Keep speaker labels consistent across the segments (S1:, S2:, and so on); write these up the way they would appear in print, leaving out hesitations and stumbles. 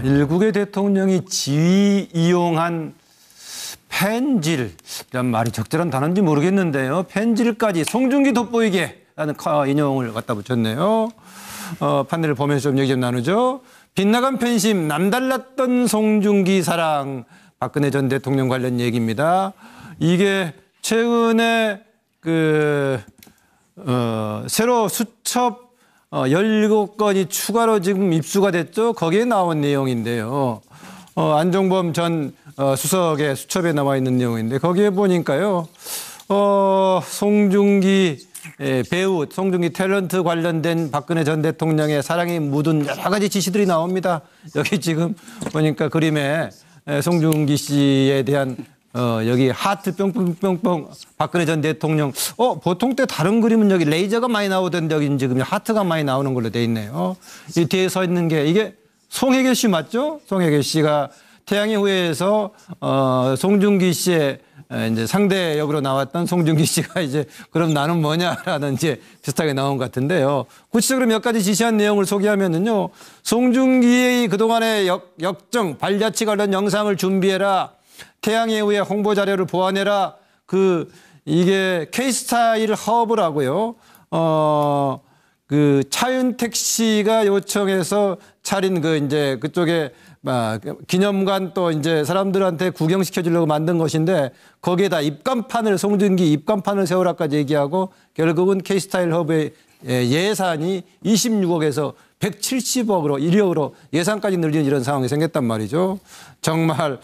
S1: 일국의 대통령이 지위 이용한 펜질, 이런 말이 적절한 단어인지 모르겠는데요. 펜질까지 송중기 돋보이게 라는 인용을 갖다 붙였네요. 판넬을 보면서 좀 얘기 좀 나누죠. 빗나간 팬심, 남달랐던 송중기 사랑, 박근혜 전 대통령 관련 얘기입니다. 이게 최근에 새로 수첩 17건이 추가로 지금 입수가 됐죠. 거기에 나온 내용인데요. 안종범 전 수석의 수첩에 나와 있는 내용인데 거기에 보니까요. 송중기 배우, 송중기 탤런트 관련된 박근혜 전 대통령의 사랑이 묻은 여러 가지 지시들이 나옵니다. 여기 지금 보니까 그림에 송중기 씨에 대한 여기 하트 뿅뿅뿅뿅 박근혜 전 대통령. 보통 때 다른 그림은 여기 레이저가 많이 나오던데 여기 지금 하트가 많이 나오는 걸로 돼 있네요. 이 뒤에 서 있는 게 이게 송혜교 씨 맞죠? 송혜교 씨가 태양의 후예에서 송중기 씨의 이제 상대 역으로 나왔던 송중기 씨가 이제 그럼 나는 뭐냐라는 이제 비슷하게 나온 것 같은데요. 구체적으로 몇 가지 지시한 내용을 소개하면은요. 송중기의 그동안의 역정, 발자취 관련 영상을 준비해라. 태양의 후예 홍보 자료를 보완해라. 이게 K스타일 허브라고요. 차윤택 씨가 요청해서 차린 이제 그쪽에 기념관 또 이제 사람들한테 구경시켜 주려고 만든 것인데 거기에다 송중기 입간판을 세우라까지 얘기하고 결국은 K스타일 허브의 예산이 26억에서 170억으로 1억으로 예산까지 늘리는 이런 상황이 생겼단 말이죠. 정말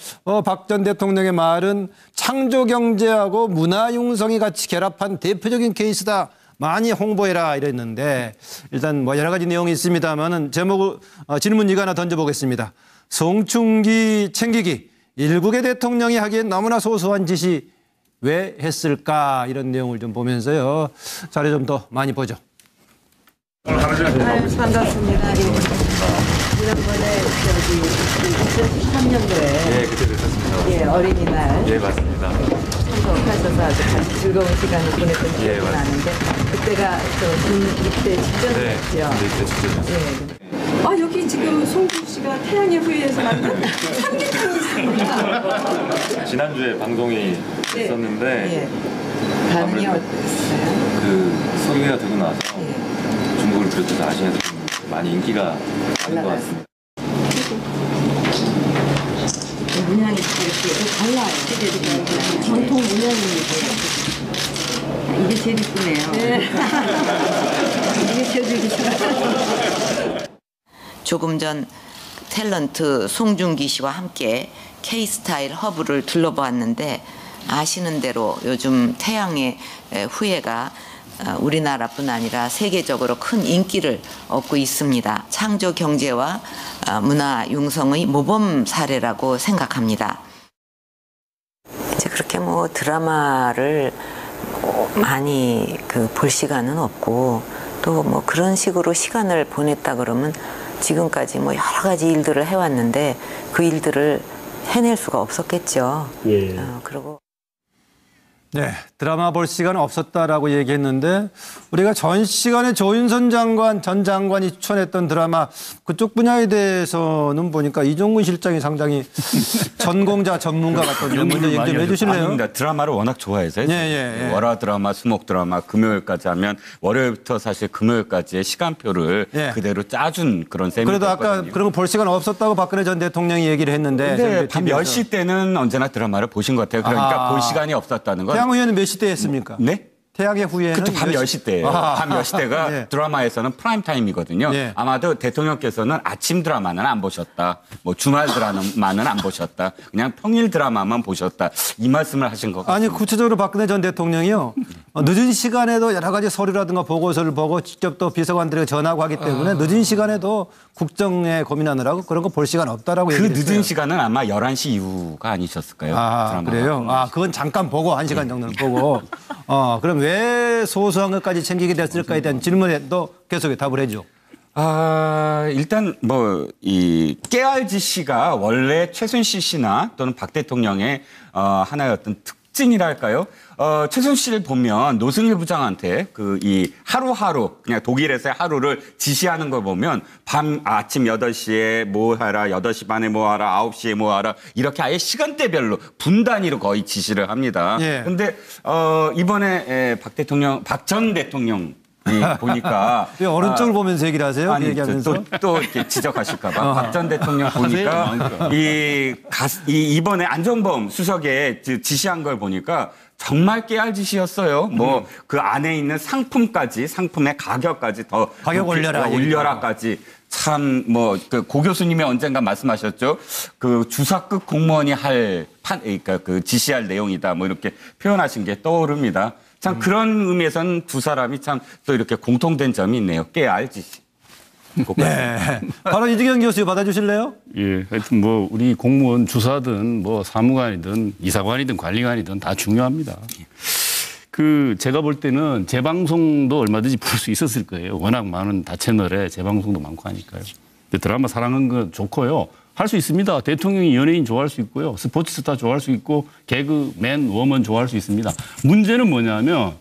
S1: 박 전 대통령의 말은 창조경제하고 문화융성이 같이 결합한 대표적인 케이스다. 많이 홍보해라 이랬는데 일단 여러 가지 내용이 있습니다만은 질문 이거 하나 던져보겠습니다. 송중기 챙기기 일국의 대통령이 하기엔 너무나 소소한 짓이 왜 했을까 이런 내용을 좀 보면서요. 자료 좀 더 많이 보죠.
S2: 반갑습니다. 지난번에 2013년도에
S3: 그때 뵀었습니다.
S2: 어린이날
S3: 맞습니다.
S2: 참석하셔서 아주 즐거운 시간을 보냈던 기억이 나는데 그때가 입대 직전이었죠.
S3: 입대 직전이었어요.
S2: 여기 지금 송중 씨가 태양의 후예에서 만든 삼계탕이 있습니다.
S3: 지난주에 방송이 있었는데
S2: 반응이 어땠어요?
S3: 소개가 되고 나서 중국을 비롯해서 아시아에서 좀 많이 인기가 많은 것 같습니다.
S2: 문양이 이렇게 달라요. 전통 문양입니다. 이게 제일 이쁘네요. 이게 제일 이쁘네요.
S4: 조금 전 탤런트 송중기 씨와 함께 K스타일 허브를 둘러보았는데 아시는 대로 요즘 태양의 후예가 우리나라뿐 아니라 세계적으로 큰 인기를 얻고 있습니다. 창조 경제와 문화 융성의 모범 사례라고 생각합니다. 이제 그렇게 드라마를 많이 볼 시간은 없고 또 그런 식으로 시간을 보냈다 그러면 지금까지 여러 가지 일들을 해왔는데 그 일들을 해낼 수가 없었겠죠. 그리고
S1: 네, 드라마 볼 시간은 없었다라고 얘기했는데 우리가 전 시간에 조윤선 전 장관이 추천했던 드라마 그쪽 분야에 대해서는 보니까 이종근 실장이 상당히 전공자 전문가 같던데 먼저 얘기 좀 해주실래요?
S5: 아닙니다. 드라마를 워낙 좋아해서요. 월화 드라마, 수목 드라마, 금요일까지 하면 월요일부터 사실 금요일까지의 시간표를 그대로 짜준 그런 셈이거든요.
S1: 그래도 아까 그런 거 볼 시간 없었다고 박근혜 전 대통령이 얘기를 했는데
S5: 밤 10시 때는 언제나 드라마를 보신 것 같아요. 그러니까 볼 시간이 없었다는 건.
S1: 태양 후예는 몇 시대 했습니까?
S5: 네?
S1: 태양의 후예는
S5: 그것도 밤 10시 때예요. 밤 10시 때가 드라마에서는 프라임 타임이거든요. 아마도 대통령께서는 아침 드라마는 안 보셨다. 주말 드라마는 안 보셨다. 그냥 평일 드라마만 보셨다. 이 말씀을 하신 것 같습니다.
S1: 아니 구체적으로 박근혜 전 대통령이요. 늦은 시간에도 여러 가지 서류라든가 보고서를 보고 직접 또 비서관들에게 전하고 하기 때문에 늦은 시간에도 국정에 고민하느라고 그런 거 볼 시간 없다라고 얘기했어요.
S5: 그 늦은 시간은 아마 11시 이후가 아니셨을까요? 드라마가.
S1: 그래요? 그건 잠깐 보고 1시간 정도는 보고. 그럼 왜 소소한 것까지 챙기게 됐을까에 대한 질문에도 계속 답을 해줘.
S5: 일단 이 깨알지 씨가 원래 최순실 씨나 또는 박 대통령의 하나의 어떤 특징이랄까요? 최순실 보면 노승일 부장한테 이 하루하루 그냥 독일에서의 하루를 지시하는 걸 보면 아침 8시에 뭐 하라, 8시 반에 뭐 하라, 9시에 뭐 하라 이렇게 아예 시간대별로 분 단위로 거의 지시를 합니다.
S1: 예.
S5: 근데 이번에 박 전 대통령 보니까
S1: 왜 오른쪽을 보면서 얘기를 하세요?
S5: 아니,
S1: 얘기하면서
S5: 또 이렇게 지적하실까봐 박 전 대통령 보니까 이번에 안종범 수석에 지시한 걸 보니까 정말 깨알 짓이었어요. 뭐 그 안에 있는 상품의 가격까지 더
S1: 가격
S5: 올려라까지 참 뭐 그 고 교수님이 언젠가 말씀하셨죠. 그 주사급 공무원이 그러니까 그 지시할 내용이다. 뭐 이렇게 표현하신 게 떠오릅니다. 참 그런 의미에서는 두 사람이 참 또 이렇게 공통된 점이 있네요. 깨알 짓이.
S1: 네. 바로 이두경 교수 받아주실래요?
S6: 예, 하여튼 뭐 우리 공무원 주사든 뭐 사무관이든 이사관이든 관리관이든 다 중요합니다. 제가 볼 때는 재방송도 얼마든지 볼 수 있었을 거예요. 워낙 많은 다채널에 재방송도 많고 하니까요. 근데 드라마 사랑하는 건 좋고요. 할 수 있습니다. 대통령이 연예인 좋아할 수 있고요. 스포츠 스타 좋아할 수 있고 개그맨, 워먼 좋아할 수 있습니다. 문제는 뭐냐면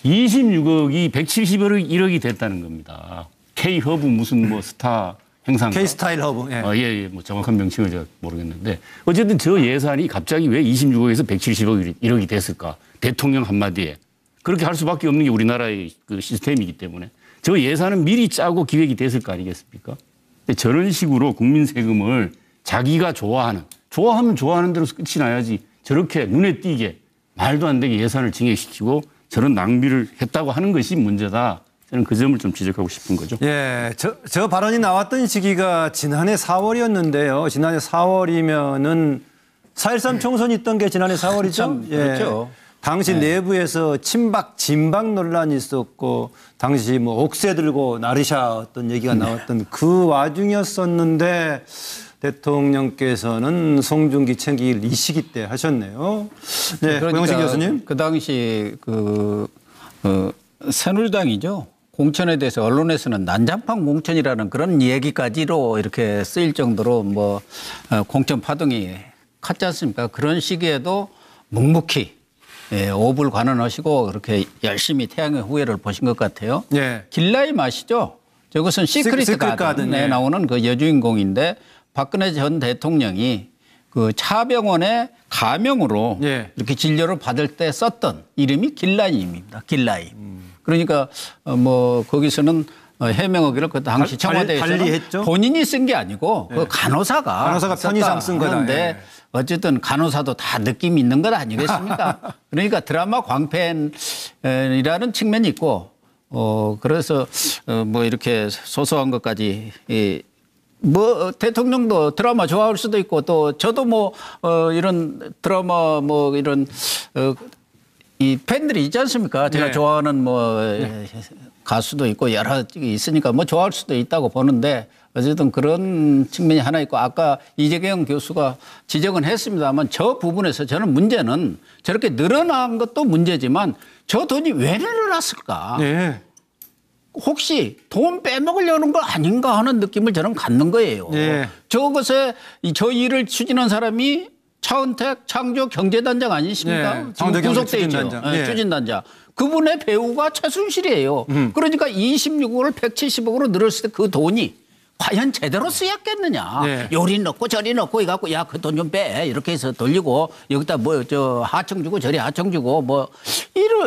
S6: 26억이 171억이 됐다는 겁니다. K-허브 무슨 뭐 스타 행사인가?
S1: K-스타일 허브. 예.
S6: 예, 뭐 정확한 명칭을 제가 모르겠는데 어쨌든 저 예산이 갑자기 왜 26억에서 170억이 됐을까? 대통령 한마디에. 그렇게 할 수밖에 없는 게 우리나라의 그 시스템이기 때문에 저 예산은 미리 짜고 기획이 됐을 거 아니겠습니까? 근데 저런 식으로 국민 세금을 자기가 좋아하면 좋아하는 대로 끝이 나야지 저렇게 눈에 띄게 말도 안 되게 예산을 증액시키고 저런 낭비를 했다고 하는 것이 문제다. 저는 그 점을 좀 지적하고 싶은 거죠.
S1: 예, 저 발언이 나왔던 시기가 지난해 4월이었는데요. 지난해 4월이면은 4.13 총선이 있던 게 지난해 4월이죠.
S7: 그렇죠.
S1: 당시 내부에서 친박, 진박 논란이 있었고 당시 뭐 옥새 들고 나르샤 어떤 얘기가 나왔던 그 와중이었었는데 대통령께서는 송중기 챙기길 이 시기 때 하셨네요. 네,
S7: 그러니까
S1: 고영식 교수님.
S7: 그 당시 새누리당이죠. 공천에 대해서 언론에서는 난장판 공천이라는 그런 얘기까지로 이렇게 쓰일 정도로 뭐 공천 파동이 컸지 않습니까? 그런 시기에도 묵묵히 오불 관원하시고 그렇게 열심히 태양의 후예를 보신 것 같아요.
S1: 예.
S7: 길라임 아시죠? 저것은 시크릿 가든에 나오는 그 여주인공인데 박근혜 전 대통령이 그 차병원의 가명으로 이렇게 진료를 받을 때 썼던 이름이 길라임입니다. 길라임. 그러니까 뭐 거기서는 해명하기를 그 당시 청와대에서는 본인이 쓴 게 아니고 그 간호사가
S1: 편의상 쓴 거다.
S7: 그런데 어쨌든 간호사도 다 느낌이 있는 것 아니겠습니까? 그러니까 드라마 광팬이라는 측면이 있고 그래서 뭐 이렇게 소소한 것까지 뭐 대통령도 드라마 좋아할 수도 있고 또 저도 뭐 이런 드라마 뭐 이런 이 팬들이 있지 않습니까? 제가 좋아하는 뭐 가수도 있고 여러 있으니까 뭐 좋아할 수도 있다고 보는데 어쨌든 그런 측면이 하나 있고 아까 이재경 교수가 지적은 했습니다만 저 부분에서 저는 문제는 저렇게 늘어난 것도 문제지만 저 돈이 왜 늘어났을까?
S1: 네.
S7: 혹시 돈 빼먹으려는 거 아닌가 하는 느낌을 저는 갖는 거예요.
S1: 네.
S7: 저것에 저 일을 추진한 사람이 차은택 창조 경제단장 아니십니까? 지금 구속돼 있죠. 추진단장. 그분의 배우가 최순실이에요. 그러니까 26억을 170억으로 늘었을 때 그 돈이 과연 제대로 쓰였겠느냐. 요리 넣고 저리 넣고 이갖고 야, 그 돈 좀 빼. 이렇게 해서 돌리고 여기다 뭐 저 하청 주고 저리 하청 주고 뭐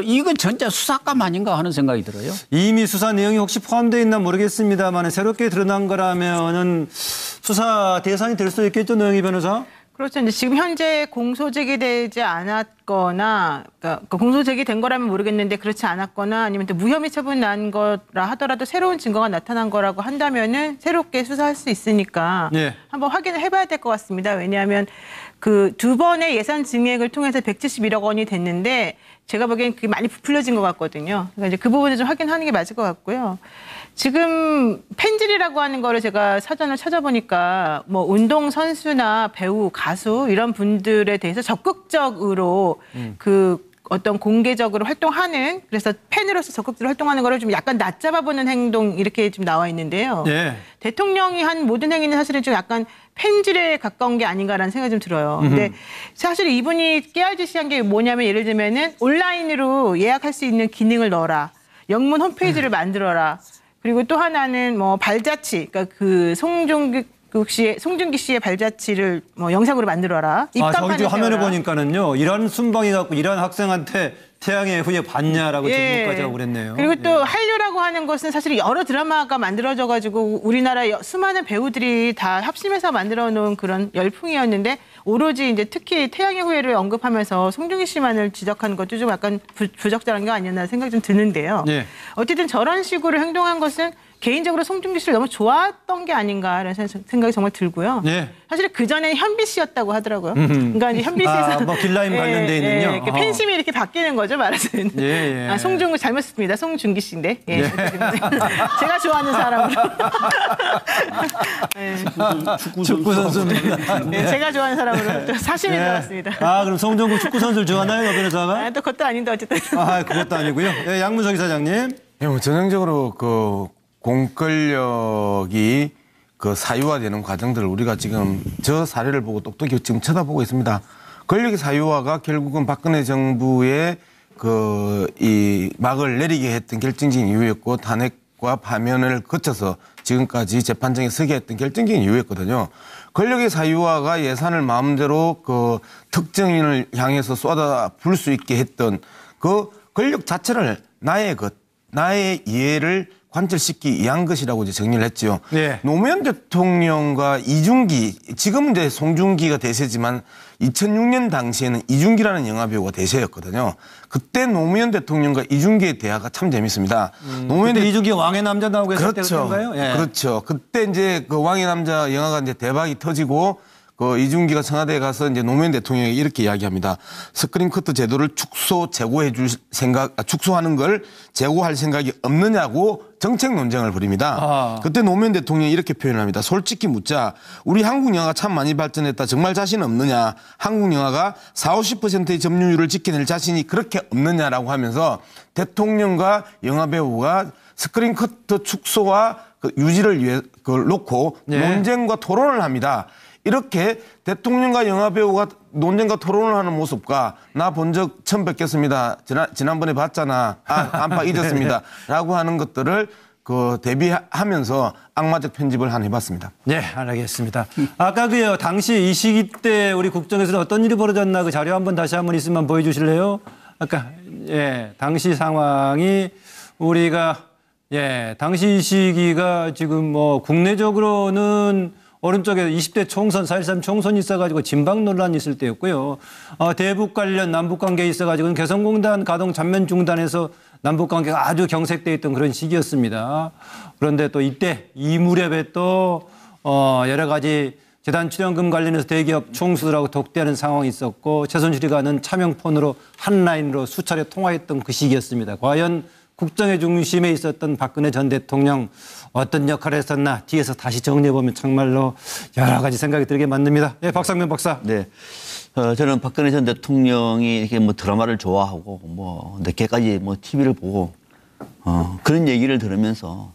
S7: 이건 진짜 수사감 아닌가 하는 생각이 들어요.
S1: 이미 수사 내용이 혹시 포함되어 있나 모르겠습니다만 새롭게 드러난 거라면은 수사 대상이 될 수 있겠죠, 노영희 변호사?
S8: 그렇죠. 이제 지금 현재 공소 제기되지 않았거나, 그러니까 공소 제기된 거라면 모르겠는데 그렇지 않았거나 아니면 또 무혐의 처분 난 거라 하더라도 새로운 증거가 나타난 거라고 한다면은 새롭게 수사할 수 있으니까 한번 확인을 해봐야 될 것 같습니다. 왜냐하면 그 두 번의 예산 증액을 통해서 171억 원이 됐는데 제가 보기엔 그게 많이 부풀려진 것 같거든요. 그러니까 이제 그 부분을 좀 확인하는 게 맞을 것 같고요. 지금 팬질이라고 하는 거를 제가 사전을 찾아보니까 뭐 운동선수나 배우, 가수 이런 분들에 대해서 적극적으로 그 어떤 공개적으로 활동하는 그래서 팬으로서 적극적으로 활동하는 거를 좀 약간 낮잡아보는 행동 이렇게 좀 나와 있는데요.
S1: 예.
S8: 대통령이 한 모든 행위는 사실은 좀 약간 팬질에 가까운 게 아닌가라는 생각이 좀 들어요. 근데 사실 이분이 깨알짓이한 게 뭐냐면 예를 들면은 온라인으로 예약할 수 있는 기능을 넣어라. 영문 홈페이지를 만들어라. 그리고 또 하나는 뭐 발자취, 그러니까 그 송중기 씨의 발자취를 뭐 영상으로 만들어라.
S1: 저기 지금 화면을
S8: 세워라.
S1: 보니까는요. 이런 순방이 갖고 이런 학생한테 태양의 후예 받냐라고 질문까지 하고 그랬네요.
S8: 그리고 또 한류라고 하는 것은 사실 여러 드라마가 만들어져 가지고 우리나라 수많은 배우들이 다 합심해서 만들어 놓은 그런 열풍이었는데 오로지 이제 특히 태양의 후예를 언급하면서 송중기 씨만을 지적하는 것도 좀 약간 부적절한 게 아니었나 생각이 좀 드는데요.
S1: 예.
S8: 어쨌든 저런 식으로 행동한 것은 개인적으로 송중기 씨를 너무 좋아했던 게 아닌가라는 생각이 정말 들고요.
S1: 예.
S8: 사실 그 전에는 현비 씨였다고 하더라고요. 그러니까 이제 현비 씨에서
S1: 뭐 길라임 관련돼 있는요.
S8: 이렇게 팬심이 이렇게 바뀌는 거죠, 말하자면.
S1: 예, 예.
S8: 송중기 잘못했습니다. 송중기 씨인데. 예. 제가 좋아하는 사람으로.
S1: 축구 선수입니다.
S8: 네, 제가 좋아하는 사람으로 좀 사심이 들어갔습니다.
S1: 그럼 송정구 축구 선수를 좋아하나요, 변호사가?
S8: 또 그것도 아닌데 어쨌든.
S1: 그것도 아니고요. 예, 양문석 이사장님.
S9: 예, 뭐 전형적으로 그 공권력이 그 사유화되는 과정들을 우리가 지금 저 사례를 보고 똑똑히 지금 쳐다보고 있습니다. 권력의 사유화가 결국은 박근혜 정부의 이 막을 내리게 했던 결정적인 이유였고 탄핵과 파면을 거쳐서 지금까지 재판정에 서게 했던 결정적인 이유였거든요. 권력의 사유화가 예산을 마음대로 그 특정인을 향해서 쏟아 부을 수 있게 했던 그 권력 자체를 나의 이해를 관철시키기 위한 것이라고 이제 정리를 했죠.
S1: 네.
S9: 노무현 대통령과 이중기, 지금은 이제 송중기가 대세지만 2006년 당시에는 이중기라는 영화배우가 대세였거든요. 그때 노무현 대통령과 이중기의 대화가 참 재밌습니다.
S1: 그때 이중기 왕의 남자 나오고 했을
S9: 그렇죠.
S1: 때인가요? 예.
S9: 그렇죠. 그때 이제 그 왕의 남자 영화가 이제 대박이 터지고 그 이중기가 청와대에 가서 이제 노무현 대통령이 이렇게 이야기합니다. 스크린 커트 제도를 축소하는 걸 재고할 생각이 없느냐고 정책 논쟁을 벌입니다. 그때 노무현 대통령이 이렇게 표현을 합니다. 솔직히 묻자. 우리 한국 영화가 참 많이 발전했다. 정말 자신 없느냐. 한국 영화가 40, 50%의 점유율을 지켜낼 자신이 그렇게 없느냐라고 하면서 대통령과 영화배우가 스크린 커트 축소와 그 유지를 위해 그걸 놓고 논쟁과 토론을 합니다. 이렇게 대통령과 영화배우가 논쟁과 토론을 하는 모습과 나 본 적 처음 뵙겠습니다. 지난번에 봤잖아. 안팎 잊었습니다. 라고 하는 것들을 대비하면서 악마적 편집을 하나 해봤습니다.
S1: 네, 알겠습니다. 아까 당시 이 시기 때 우리 국정에서는 어떤 일이 벌어졌나 그 자료 다시 한번 있으면 보여주실래요? 아까, 당시 상황이 우리가, 당시 이 시기가 지금 뭐 국내적으로는 오른쪽에 20대 총선, 4.13 총선이 있어가지고 진방 논란이 있을 때였고요. 대북 관련 남북 관계에 있어가지고는 개성공단 가동 전면 중단해서 남북 관계가 아주 경색돼 있던 그런 시기였습니다. 그런데 또 이때 이 무렵에 또 여러 가지 재단 출연금 관련해서 대기업 총수들하고 독대하는 상황이 있었고 최순실이 가는 차명폰으로 한 라인으로 수차례 통화했던 그 시기였습니다. 과연 국정의 중심에 있었던 박근혜 전 대통령 어떤 역할을 했었나 뒤에서 다시 정리해보면 정말로 여러 가지 생각이 들게 만듭니다. 박상면 박사.
S10: 네. 저는 박근혜 전 대통령이 이렇게 뭐 드라마를 좋아하고 뭐 늦게까지 뭐 TV를 보고 그런 얘기를 들으면서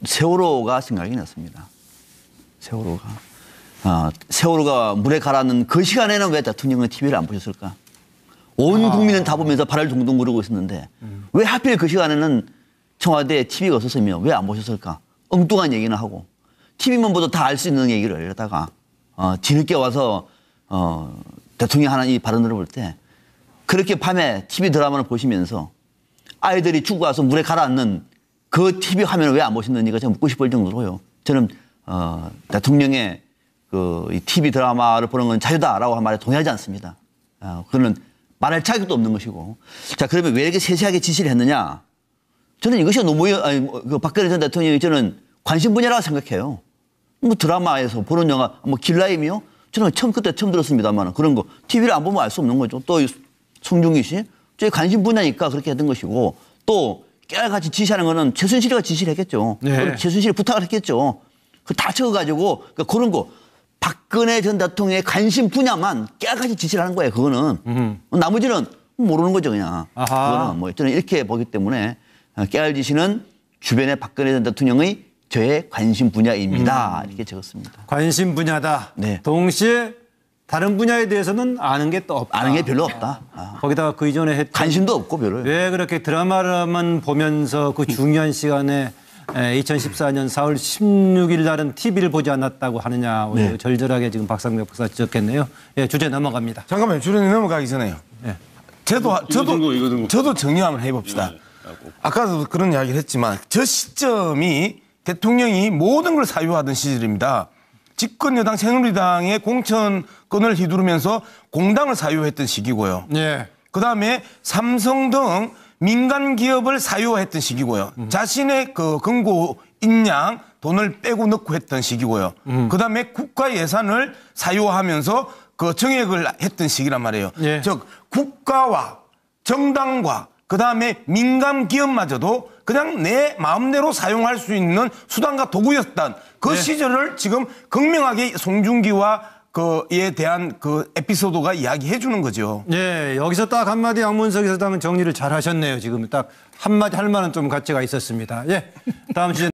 S10: 세월호가 생각이 났습니다. 세월호가 물에 가라앉는 그 시간에는 왜 대통령은 TV를 안 보셨을까? 온 국민은 다 보면서 발을 동동 구르고 있었는데 왜 하필 그 시간에는 청와대에 TV가 없었으며 왜 안 보셨을까? 엉뚱한 얘기는 하고 TV만 보도 다 알 수 있는 얘기를 하다가 뒤늦게 와서 대통령 하는 이 발언을 볼 때 그렇게 밤에 TV 드라마를 보시면서 아이들이 죽고 와서 물에 가라앉는 그 TV 화면을 왜 안 보셨는지가 제가 묻고 싶을 정도로요. 저는 대통령의 이 TV 드라마를 보는 건 자유다라고 한 말에 동의하지 않습니다. 그거는 말할 자격도 없는 것이고. 자, 그러면 왜 이렇게 세세하게 지시를 했느냐? 저는 이것이 박근혜 전 대통령이 저는 관심 분야라고 생각해요. 뭐 드라마에서 보는 영화, 뭐 길라임이요? 저는 그때 처음 들었습니다만 그런 거 TV를 안 보면 알 수 없는 거죠. 또 송중기 씨, 저희 관심 분야니까 그렇게 했던 것이고 또 깨알같이 지시하는 거는 최순실이가 지시를 했겠죠. 네. 최순실이 부탁을 했겠죠. 다 적어가지고 그런 거 박근혜 전 대통령의 관심 분야만 깨알같이 지시를 하는 거예요. 그거는 나머지는 모르는 거죠 그냥.
S1: 아하.
S10: 그거는 뭐 저는 이렇게 보기 때문에 깨알지시는 주변의 박근혜 전 대통령의 저의 관심 분야입니다. 이렇게 적었습니다.
S1: 관심 분야다.
S10: 네.
S1: 동시에 다른 분야에 대해서는 아는 게 또 없다.
S10: 아는 게 별로 없다.
S1: 거기다가 그 이전에 했던
S10: 관심도 없고 별로.
S1: 왜 그렇게 드라마만 보면서 그 중요한 시간에 2014년 4월 16일 날은 TV를 보지 않았다고 하느냐.
S10: 네.
S1: 절절하게 지금 박상벽 박사 지적했네요. 예, 주제 넘어갑니다.
S9: 잠깐만요. 주론이 넘어가기 전에요.
S1: 예.
S9: 저도 정리 한번 해봅시다. 아까도 그런 이야기를 했지만 저 시점이 대통령이 모든 걸 사유하던 시절입니다. 집권 여당 새누리당의 공천권을 휘두르면서 공당을 사유했던 시기고요.
S1: 예.
S9: 그다음에 삼성 등 민간 기업을 사유화했던 시기고요. 자신의 그 금고 인양 돈을 빼고 넣고 했던 시기고요. 그다음에 국가 예산을 사유화하면서 그 정액을 했던 시기란 말이에요.
S1: 예.
S9: 즉 국가와 정당과 그다음에 민간 기업마저도 그냥 내 마음대로 사용할 수 있는 수단과 도구였던 그 시절을 지금 극명하게 송중기와 그에 대한 그 에피소드가 이야기해 주는 거죠.
S1: 예, 여기서 딱 한마디 양문석 이사장은 정리를 잘 하셨네요. 지금 딱 한마디 할 만한 좀 가치가 있었습니다. 예, 다음 주제.